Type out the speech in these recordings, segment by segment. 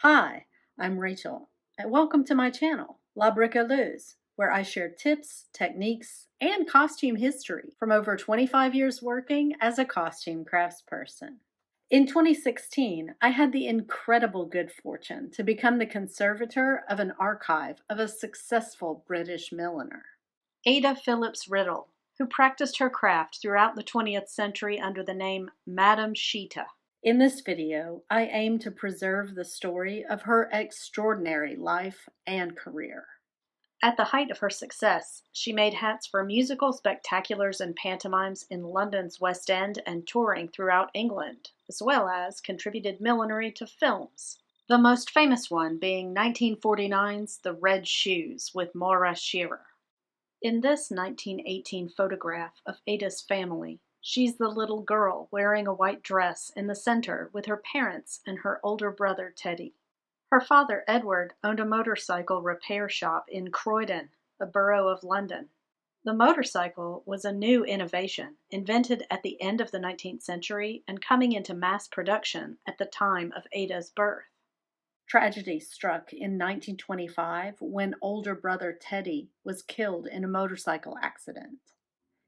Hi, I'm Rachel, and welcome to my channel, La Bricoleuse, where I share tips, techniques, and costume history from over 25 years working as a costume craftsperson. In 2016, I had the incredible good fortune to become the conservator of an archive of a successful British milliner, Ada Phillips Riddle, who practiced her craft throughout the 20th century under the name Madame Sheeta. In this video, I aim to preserve the story of her extraordinary life and career. At the height of her success, she made hats for musical spectaculars and pantomimes in London's West End and touring throughout England, as well as contributed millinery to films. The most famous one being 1949's The Red Shoes with Maura Shearer. In this 1918 photograph of Ada's family, she's the little girl wearing a white dress in the center with her parents and her older brother Teddy. Her father Edward owned a motorcycle repair shop in Croydon, a borough of London. The motorcycle was a new innovation, invented at the end of the 19th century and coming into mass production at the time of Ada's birth. Tragedy struck in 1925 when older brother Teddy was killed in a motorcycle accident.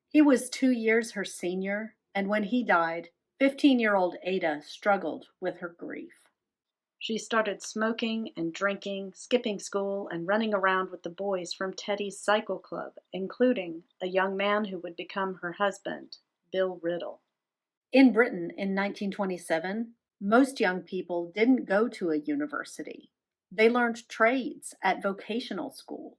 He was 2 years her senior, and when he died, 15-year-old Ada struggled with her grief. She started smoking and drinking, skipping school, and running around with the boys from Teddy's cycle club, including a young man who would become her husband, Bill Riddle. In Britain in 1927, most young people didn't go to a university. They learned trades at vocational schools.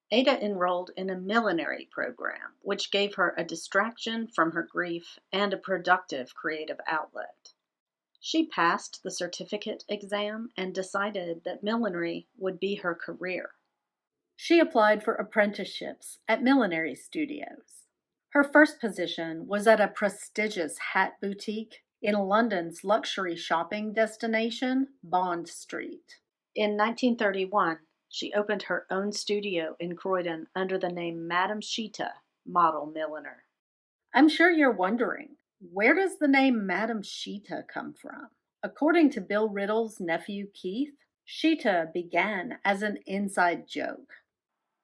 Ada enrolled in a millinery program, which gave her a distraction from her grief and a productive creative outlet. She passed the certificate exam and decided that millinery would be her career. She applied for apprenticeships at millinery studios. Her first position was at a prestigious hat boutique in London's luxury shopping destination, Bond Street. In 1931, she opened her own studio in Croydon under the name Madame Sheeta, model milliner. I'm sure you're wondering, where does the name Madame Sheeta come from? According to Bill Riddle's nephew Keith, Sheeta began as an inside joke.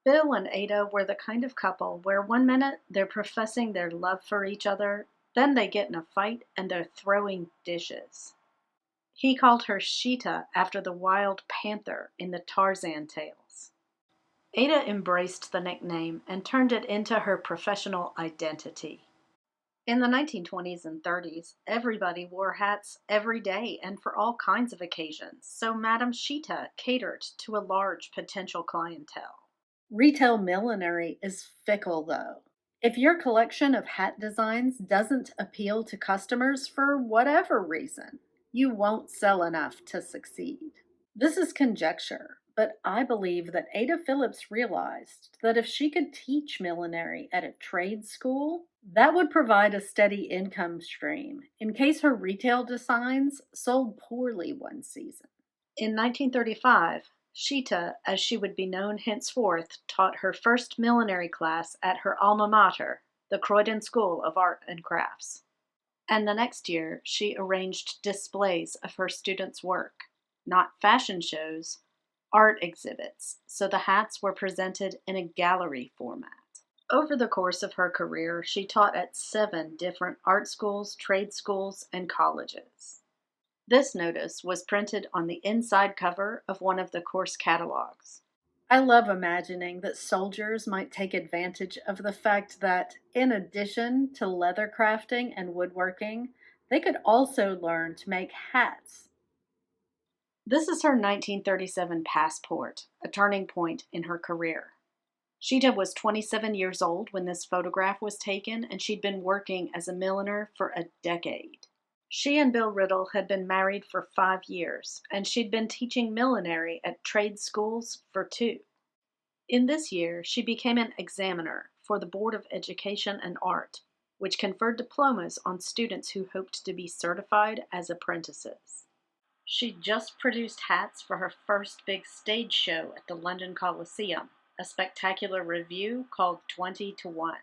Bill and Ada were the kind of couple where one minute they're professing their love for each other, then they get in a fight and they're throwing dishes. He called her Sheeta after the wild panther in the Tarzan tales. Ada embraced the nickname and turned it into her professional identity. In the 1920s and 30s, everybody wore hats every day and for all kinds of occasions, so Madame Sheeta catered to a large potential clientele. Retail millinery is fickle, though. If your collection of hat designs doesn't appeal to customers for whatever reason, you won't sell enough to succeed. This is conjecture, but I believe that Ada Phillips realized that if she could teach millinery at a trade school, that would provide a steady income stream in case her retail designs sold poorly one season. In 1935, Sheeta, as she would be known henceforth, taught her first millinery class at her alma mater, the Croydon School of Art and Crafts. And the next year, she arranged displays of her students' work, not fashion shows, art exhibits, so the hats were presented in a gallery format. Over the course of her career, she taught at 7 different art schools, trade schools, and colleges. This notice was printed on the inside cover of one of the course catalogs. I love imagining that soldiers might take advantage of the fact that, in addition to leather crafting and woodworking, they could also learn to make hats. This is her 1937 passport, a turning point in her career. Sheeta was 27 years old when this photograph was taken, and she'd been working as a milliner for a decade. She and Bill Riddle had been married for 5 years, and she'd been teaching millinery at trade schools for 2. In this year, she became an examiner for the Board of Education and Art, which conferred diplomas on students who hoped to be certified as apprentices. She'd just produced hats for her first big stage show at the London Coliseum, a spectacular revue called 20 to 1.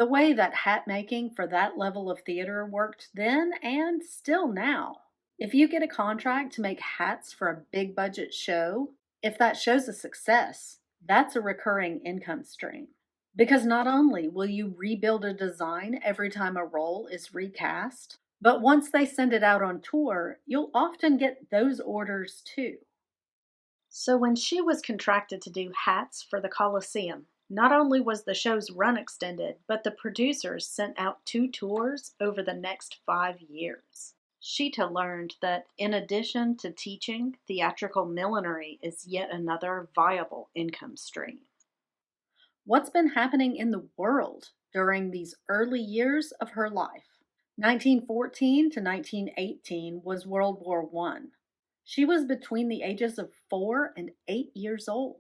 The way that hat making for that level of theater worked then and still now If you get a contract to make hats for a big budget show, if that show's a success, that's a recurring income stream. Because not only will you rebuild a design every time a role is recast, but once they send it out on tour, you'll often get those orders too. So when she was contracted to do hats for the Coliseum, not only was the show's run extended, but the producers sent out 2 tours over the next 5 years. Sheeta learned that in addition to teaching, theatrical millinery is yet another viable income stream. What's been happening in the world during these early years of her life? 1914 to 1918 was World War I. She was between the ages of 4 and 8 years old.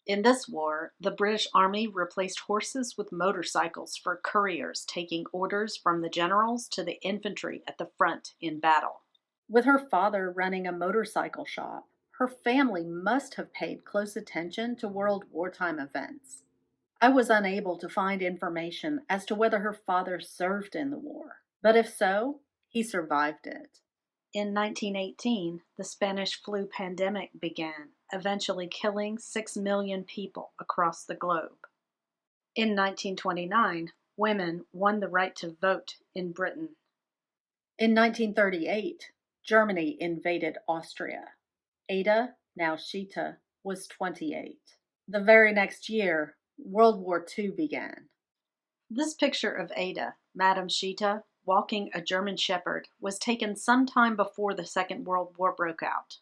In this war, the British Army replaced horses with motorcycles for couriers taking orders from the generals to the infantry at the front in battle. With her father running a motorcycle shop, her family must have paid close attention to World Wartime events. I was unable to find information as to whether her father served in the war, but if so, he survived it. In 1918, the Spanish flu pandemic began, eventually killing 6 million people across the globe. In 1929, women won the right to vote in Britain. In 1938, Germany invaded Austria. Ada, now Sheeta, was 28. The very next year, World War II began. This picture of Ada, Madame Sheeta, walking a German shepherd, was taken some time before the Second World War broke out.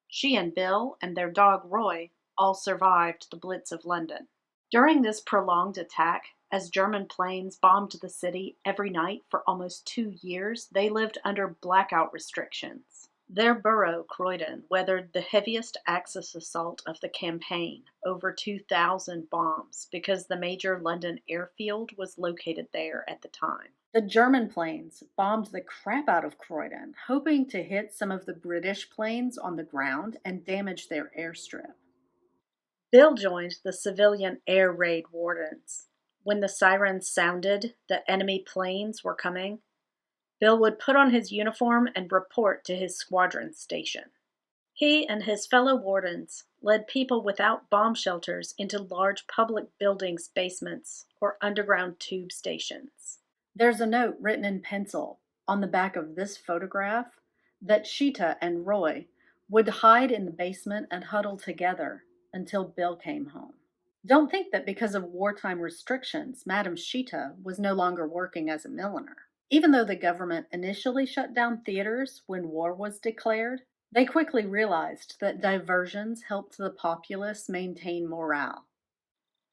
She and Bill and their dog Roy all survived the Blitz of London. During this prolonged attack, as German planes bombed the city every night for almost 2 years, they lived under blackout restrictions. Their borough, Croydon, weathered the heaviest Axis assault of the campaign, over 2,000 bombs, because the major London airfield was located there at the time. The German planes bombed the crap out of Croydon, hoping to hit some of the British planes on the ground and damage their airstrip. Bill joined the civilian air raid wardens. When the sirens sounded that enemy planes were coming, Bill would put on his uniform and report to his squadron station. He and his fellow wardens led people without bomb shelters into large public buildings' basements or underground tube stations. There's a note written in pencil on the back of this photograph that Sheeta and Roy would hide in the basement and huddle together until Bill came home. Don't think that because of wartime restrictions, Madame Sheeta was no longer working as a milliner. Even though the government initially shut down theaters when war was declared, they quickly realized that diversions helped the populace maintain morale.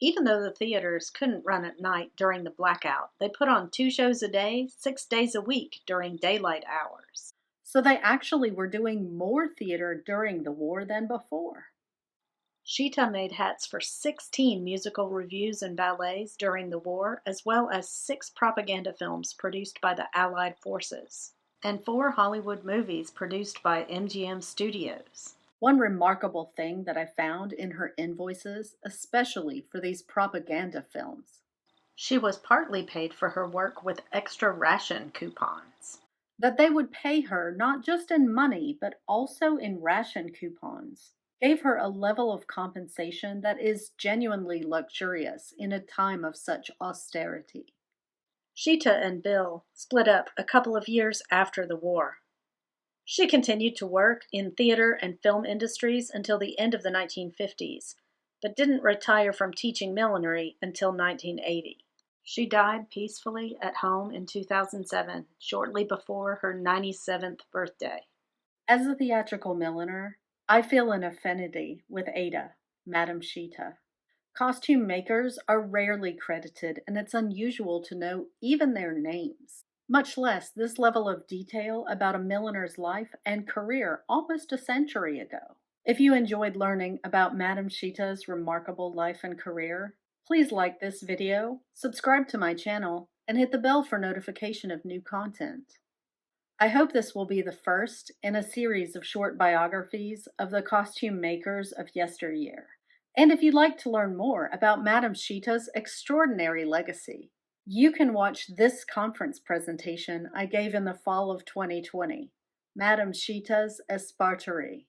Even though the theaters couldn't run at night during the blackout, they put on 2 shows a day, 6 days a week during daylight hours. So they actually were doing more theater during the war than before. Sheeta made hats for 16 musical revues and ballets during the war, as well as 6 propaganda films produced by the Allied forces, and 4 Hollywood movies produced by MGM Studios. One remarkable thing that I found in her invoices, especially for these propaganda films, she was partly paid for her work with extra ration coupons. That they would pay her not just in money, but also in ration coupons, gave her a level of compensation that is genuinely luxurious in a time of such austerity. Sheeta and Bill split up a couple of years after the war. She continued to work in theater and film industries until the end of the 1950s, but didn't retire from teaching millinery until 1980. She died peacefully at home in 2007, shortly before her 97th birthday. As a theatrical milliner, I feel an affinity with Ada, Madame Sheeta. Costume makers are rarely credited, and it's unusual to know even their names, much less this level of detail about a milliner's life and career almost a century ago. If you enjoyed learning about Madame Sheeta's remarkable life and career, please like this video, subscribe to my channel, and hit the bell for notification of new content. I hope this will be the first in a series of short biographies of the costume makers of yesteryear. And if you'd like to learn more about Madame Sheeta's extraordinary legacy, you can watch this conference presentation I gave in the fall of 2020, Madame Sheeta's Esparterie.